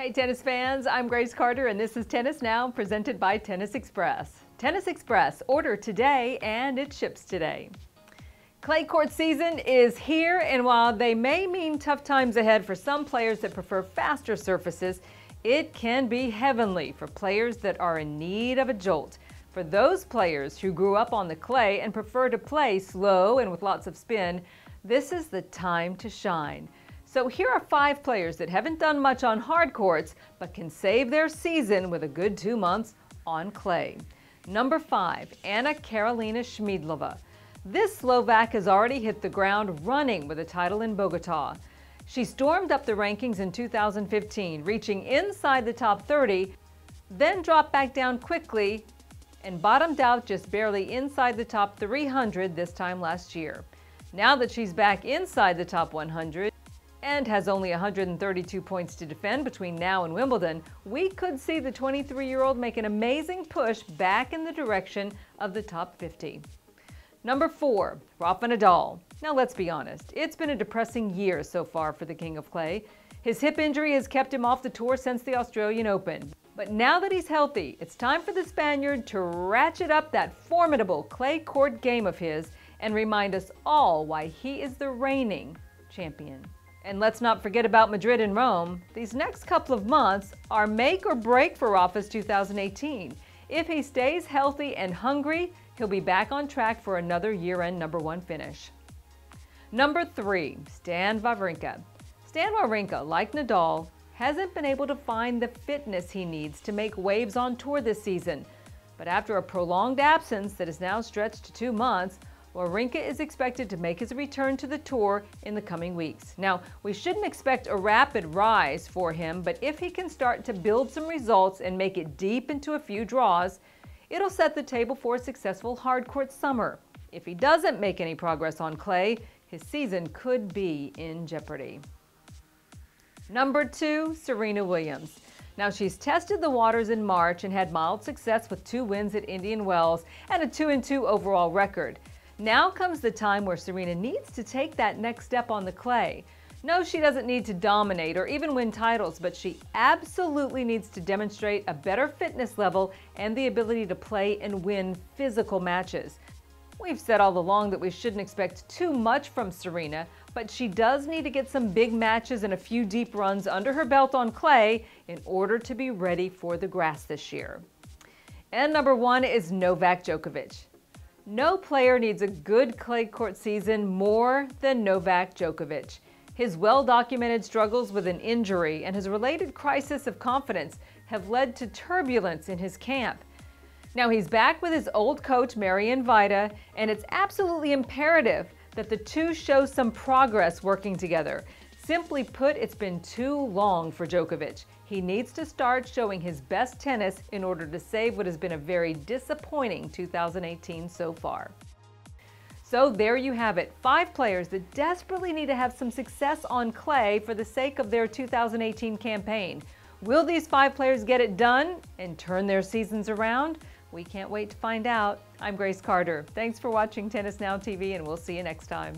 Hey tennis fans, I'm Grace Carter and this is Tennis Now presented by Tennis Express. Tennis Express, order today and it ships today. Clay court season is here, and while they may mean tough times ahead for some players that prefer faster surfaces, it can be heavenly for players that are in need of a jolt. For those players who grew up on the clay and prefer to play slow and with lots of spin, this is the time to shine. So here are 5 players that haven't done much on hard courts, but can save their season with a good 2 months on clay. Number 5, Anna Karolina Schmiedlova. This Slovak has already hit the ground running with a title in Bogota. She stormed up the rankings in 2015, reaching inside the top 30, then dropped back down quickly and bottomed out just barely inside the top 300 this time last year. Now that she's back inside the top 100, and has only 132 points to defend between now and Wimbledon, we could see the 23-year-old make an amazing push back in the direction of the top 50. Number 4, Rafa Nadal. Now let's be honest, it's been a depressing year so far for the King of Clay. His hip injury has kept him off the tour since the Australian Open. But now that he's healthy, it's time for the Spaniard to ratchet up that formidable clay court game of his and remind us all why he is the reigning champion. And let's not forget about Madrid and Rome. These next couple of months are make or break for Rafa's 2018. If he stays healthy and hungry, he'll be back on track for another year-end #1 finish. Number 3, Stan Wawrinka. Stan Wawrinka, like Nadal, hasn't been able to find the fitness he needs to make waves on tour this season. But after a prolonged absence that is now stretched to 2 months, Wawrinka is expected to make his return to the tour in the coming weeks. Now, we shouldn't expect a rapid rise for him, but if he can start to build some results and make it deep into a few draws, it'll set the table for a successful hard court summer. If he doesn't make any progress on clay, his season could be in jeopardy. Number 2, Serena Williams. Now, she's tested the waters in March and had mild success with 2 wins at Indian Wells and a 2-2 overall record. Now comes the time where Serena needs to take that next step on the clay. No, she doesn't need to dominate or even win titles, but she absolutely needs to demonstrate a better fitness level and the ability to play and win physical matches. We've said all along that we shouldn't expect too much from Serena, but she does need to get some big matches and a few deep runs under her belt on clay in order to be ready for the grass this year. And number 1 is Novak Djokovic. No player needs a good clay court season more than Novak Djokovic. His well-documented struggles with an injury and his related crisis of confidence have led to turbulence in his camp. Now he's back with his old coach, Marian Vida, and it's absolutely imperative that the two show some progress working together. Simply put, it's been too long for Djokovic. He needs to start showing his best tennis in order to save what has been a very disappointing 2018 so far. So there you have it, 5 players that desperately need to have some success on clay for the sake of their 2018 campaign. Will these 5 players get it done and turn their seasons around? We can't wait to find out. I'm Grace Carter. Thanks for watching Tennis Now TV, and we'll see you next time.